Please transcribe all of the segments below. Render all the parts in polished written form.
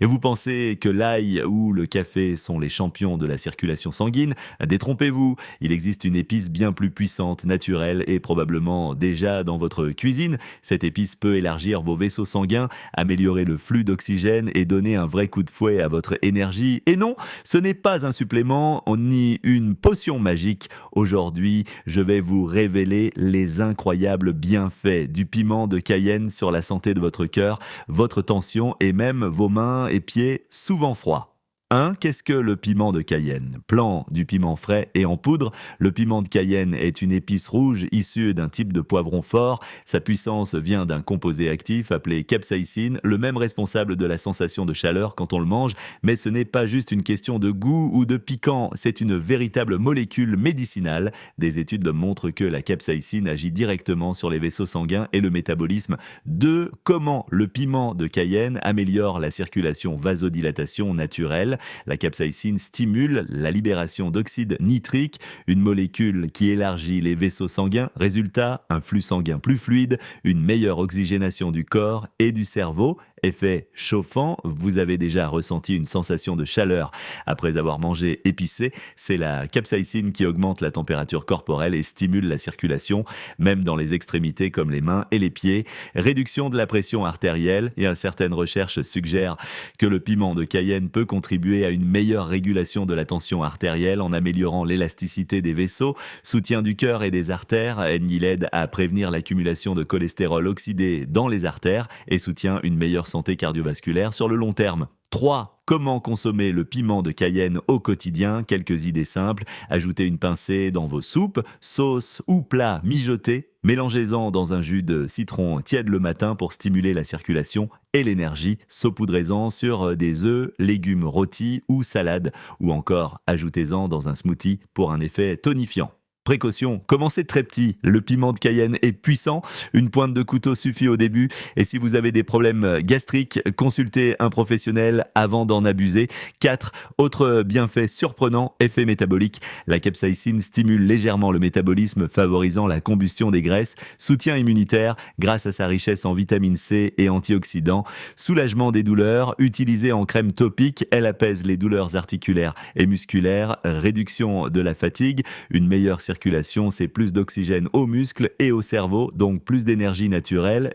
Et vous pensez que l'ail ou le café sont les champions de la circulation sanguine? Détrompez-vous, il existe une épice bien plus puissante, naturelle et probablement déjà dans votre cuisine. Cette épice peut élargir vos vaisseaux sanguins, améliorer le flux d'oxygène et donner un vrai coup de fouet à votre énergie. Et non, ce n'est pas un supplément ni une potion magique. Aujourd'hui, je vais vous révéler les incroyables bienfaits du piment de Cayenne sur la santé de votre cœur, votre tension et même vos mains et pieds souvent froids. 1. Qu'est-ce que le piment de Cayenne? Plan du piment frais et en poudre. Le piment de Cayenne est une épice rouge issue d'un type de poivron fort. Sa puissance vient d'un composé actif appelé capsaïcine, le même responsable de la sensation de chaleur quand on le mange. Mais ce n'est pas juste une question de goût ou de piquant, c'est une véritable molécule médicinale. Des études montrent que la capsaïcine agit directement sur les vaisseaux sanguins et le métabolisme. 2. Comment le piment de Cayenne améliore la circulation vasodilatation naturelle. La capsaïcine stimule la libération d'oxyde nitrique, une molécule qui élargit les vaisseaux sanguins. Résultat, un flux sanguin plus fluide, une meilleure oxygénation du corps et du cerveau. Effet chauffant, vous avez déjà ressenti une sensation de chaleur après avoir mangé épicé. C'est la capsaïcine qui augmente la température corporelle et stimule la circulation, même dans les extrémités comme les mains et les pieds. Réduction de la pression artérielle, et certaines recherches suggèrent que le piment de Cayenne peut contribuer à une meilleure régulation de la tension artérielle en améliorant l'élasticité des vaisseaux, soutien du cœur et des artères. Il aide à prévenir l'accumulation de cholestérol oxydé dans les artères et soutient une meilleure santé cardiovasculaire sur le long terme. 3. Comment consommer le piment de Cayenne au quotidien? Quelques idées simples. Ajoutez une pincée dans vos soupes, sauces ou plats mijotés. Mélangez-en dans un jus de citron tiède le matin pour stimuler la circulation et l'énergie. Saupoudrez-en sur des œufs, légumes rôtis ou salades. Ou encore, ajoutez-en dans un smoothie pour un effet tonifiant. Précaution, commencez très petit. Le piment de Cayenne est puissant. Une pointe de couteau suffit au début. Et si vous avez des problèmes gastriques, consultez un professionnel avant d'en abuser. 4. Autre bienfait surprenant, effet métabolique. La capsaïcine stimule légèrement le métabolisme, favorisant la combustion des graisses. Soutien immunitaire grâce à sa richesse en vitamine C et antioxydants. Soulagement des douleurs. Utilisée en crème topique, elle apaise les douleurs articulaires et musculaires. Réduction de la fatigue. Une meilleure circulation, c'est plus d'oxygène aux muscles et au cerveau, donc plus d'énergie naturelle.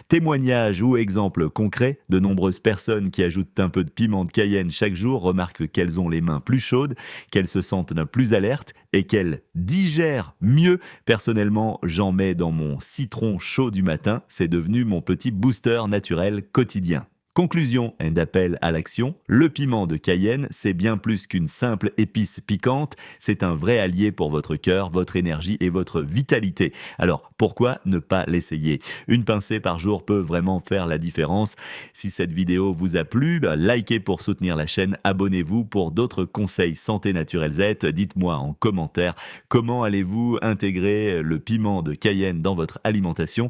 Témoignages ou exemples concrets, de nombreuses personnes qui ajoutent un peu de piment de Cayenne chaque jour remarquent qu'elles ont les mains plus chaudes, qu'elles se sentent plus alertes et qu'elles digèrent mieux. Personnellement, j'en mets dans mon citron chaud du matin, c'est devenu mon petit booster naturel quotidien. Conclusion et appel à l'action, le piment de Cayenne, c'est bien plus qu'une simple épice piquante, c'est un vrai allié pour votre cœur, votre énergie et votre vitalité. Alors, pourquoi ne pas l'essayer? Une pincée par jour peut vraiment faire la différence. Si cette vidéo vous a plu, likez pour soutenir la chaîne, abonnez-vous pour d'autres conseils santé naturelle Z. Dites-moi en commentaire comment allez-vous intégrer le piment de Cayenne dans votre alimentation.